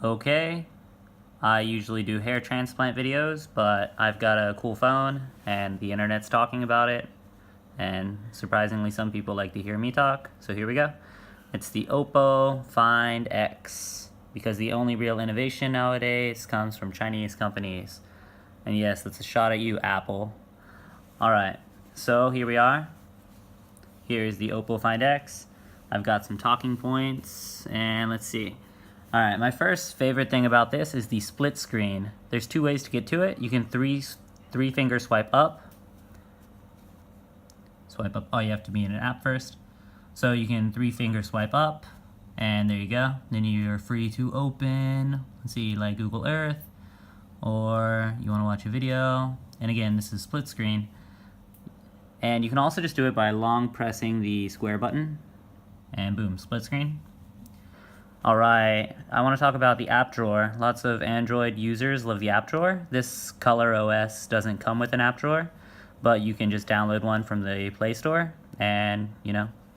Okay, I usually do hair transplant videos, but I've got a cool phone and the internet's talking about it, and surprisingly some people like to hear me talk, so here we go. It's the Oppo Find X, because the only real innovation nowadays comes from Chinese companies. And yes, that's a shot at you, Apple. Alright, so here we are. Here's the Oppo Find X. I've got some talking points, and let's see. Alright, my first favorite thing about this is the split screen. There's two ways to get to it. You can three finger swipe up. Swipe up, oh, you have to be in an app first. So you can 3-finger swipe up, and there you go. Then you're free to open, let's see, like Google Earth, or you want to watch a video. And again, this is split screen. And you can also just do it by long pressing the square button, and boom, split screen. Alright, I want to talk about the app drawer. Lots of Android users love the app drawer. This Color OS doesn't come with an app drawer, but you can just download one from the Play Store and,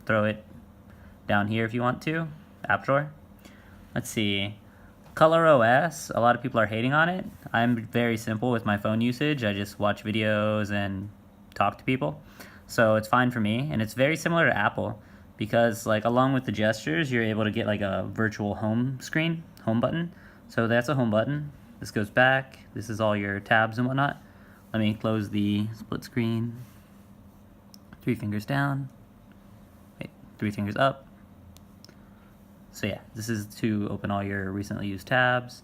throw it down here if you want to. App drawer. Let's see. Color OS, a lot of people are hating on it. I'm very simple with my phone usage. I just watch videos and talk to people. So it's fine for me, and it's very similar to Apple. Because along with the gestures, you're able to get a virtual home screen, home button. So that's a home button. This goes back. This is all your tabs and whatnot. Let me close the split screen. 3 fingers down. Wait, 3 fingers up. So yeah, this is to open all your recently used tabs.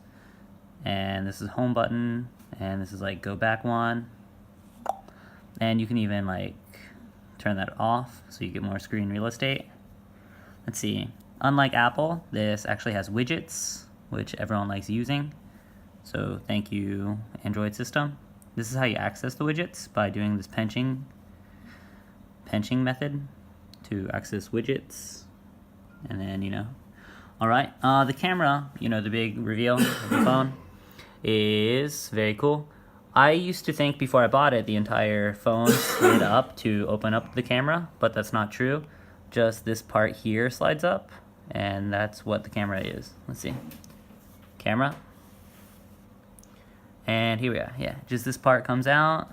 And this is home button. And this is go back one. And you can even turn that off so you get more screen real estate. Let's see. Unlike Apple, this actually has widgets, which everyone likes using. So thank you, Android system. This is how you access the widgets, by doing this pinching method to access widgets. And then, Alright, the camera, the big reveal of the phone, is very cool. I used to think before I bought it the entire phone slid up to open up the camera, but that's not true. Just this part here slides up, and that's what the camera is. Let's see. Camera. And here we are. Yeah, just this part comes out,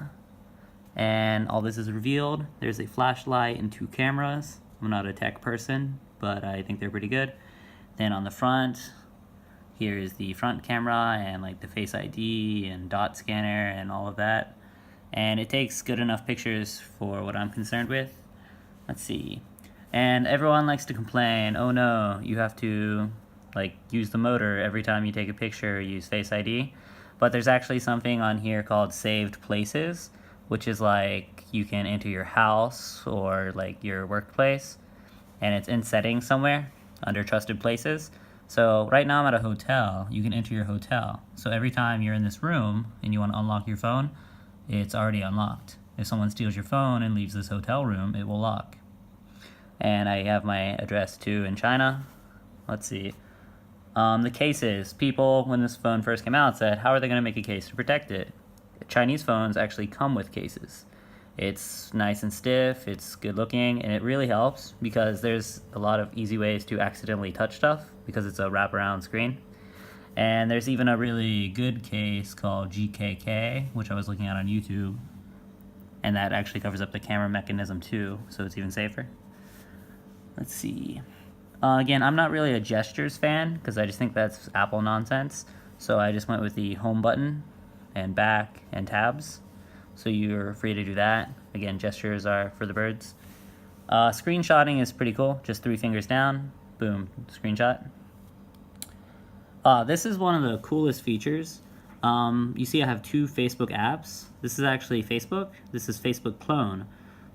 and all this is revealed. There's a flashlight and 2 cameras. I'm not a tech person, but I think they're pretty good. Then on the front, here is the front camera and the Face ID and dot scanner and all of that. And it takes good enough pictures for what I'm concerned with. Let's see. And everyone likes to complain, oh no, you have to use the motor every time you take a picture or use Face ID. But there's actually something on here called saved places, which is you can enter your house or your workplace, and it's in settings somewhere under trusted places. So right now I'm at a hotel. You can enter your hotel. So every time you're in this room and you want to unlock your phone, it's already unlocked. If someone steals your phone and leaves this hotel room, it will lock. And I have my address too in China. Let's see. The cases. People, when this phone first came out, said, how are they going to make a case to protect it? Chinese phones actually come with cases. It's nice and stiff, it's good looking, and it really helps because there's a lot of easy ways to accidentally touch stuff because it's a wraparound screen. And there's even a really good case called GKK, which I was looking at on YouTube, and that actually covers up the camera mechanism too, so it's even safer. Let's see. Again, I'm not really a gestures fan because I just think that's Apple nonsense, so I just went with the home button and back and tabs. So you're free to do that. Again, gestures are for the birds. Screenshotting is pretty cool. Just 3 fingers down, boom, screenshot. This is one of the coolest features. You see I have 2 Facebook apps. This is actually Facebook. This is Facebook Clone.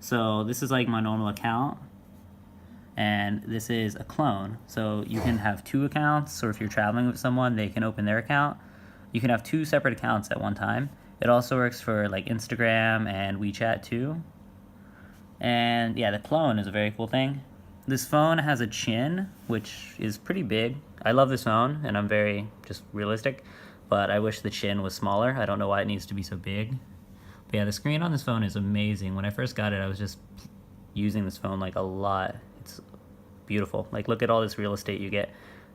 So this is my normal account, and this is a clone. So you can have 2 accounts, or if you're traveling with someone, they can open their account. You can have 2 separate accounts at one time. It also works for Instagram and WeChat too. And yeah, the clone is a very cool thing. This phone has a chin, which is pretty big. I love this phone, and I'm very just realistic, but I wish the chin was smaller. I don't know why it needs to be so big. But yeah, the screen on this phone is amazing. When I first got it, I was just using this phone a lot. It's beautiful. Look at all this real estate you get.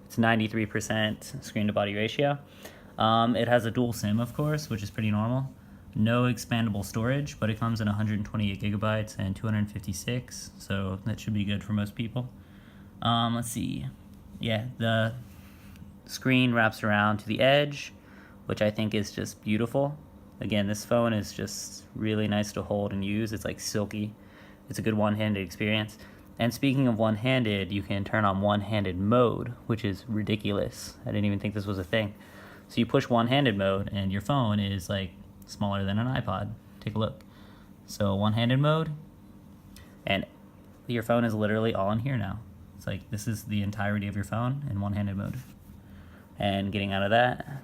It's 93% screen to body ratio. It has a dual SIM, of course, which is pretty normal. No expandable storage, but it comes in 128 gigabytes and 256, so that should be good for most people. Let's see. Yeah, the screen wraps around to the edge, which I think is just beautiful. Again, this phone is just really nice to hold and use. It's like silky. It's a good one-handed experience. And speaking of one-handed, you can turn on one-handed mode, which is ridiculous. I didn't even think this was a thing. So you push one-handed mode and your phone is like smaller than an iPod. Take a look. So one-handed mode, and your phone is literally all in here now. It's like this is the entirety of your phone in one-handed mode. And getting out of that,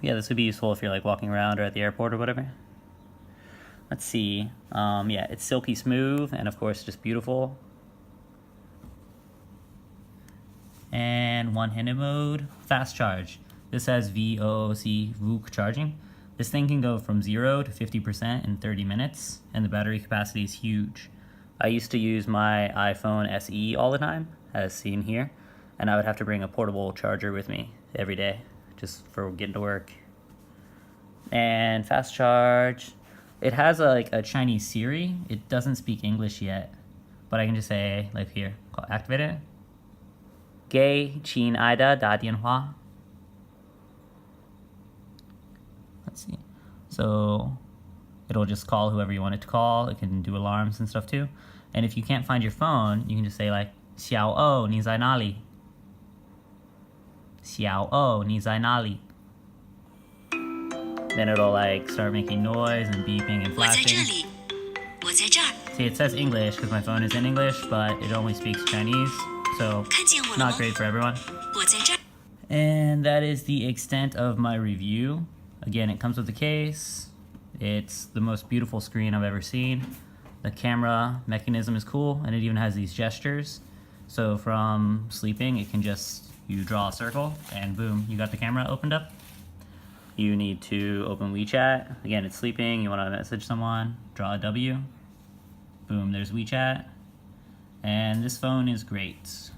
yeah, this would be useful if you're like walking around or at the airport or whatever. Let's see. Yeah, it's silky smooth and of course just beautiful. And one-handed mode, fast charge. This has VOOC charging. This thing can go from 0 to 50% in 30 minutes, and the battery capacity is huge. I used to use my iPhone SE all the time, as seen here, and I would have to bring a portable charger with me every day, just for getting to work. And fast charge. It has a Chinese Siri. It doesn't speak English yet, but I can just say, like here, activate it. 给亲爱的打电话. Let's see. So it'll just call whoever you want it to call. It can do alarms and stuff too. And if you can't find your phone, you can just say like 小欧你在哪里? 小欧你在哪里? Then it'll like start making noise and beeping and flashing. See, it says English because my phone is in English, but it only speaks Chinese, so not great for everyone. And that is the extent of my review. Again, it comes with a case. It's the most beautiful screen I've ever seen. The camera mechanism is cool, and it even has these gestures. So from sleeping, it can just, you draw a circle, and boom, you got the camera opened up. You need to open WeChat. Again, it's sleeping, you want to message someone, draw a W. Boom, there's WeChat. And this phone is great.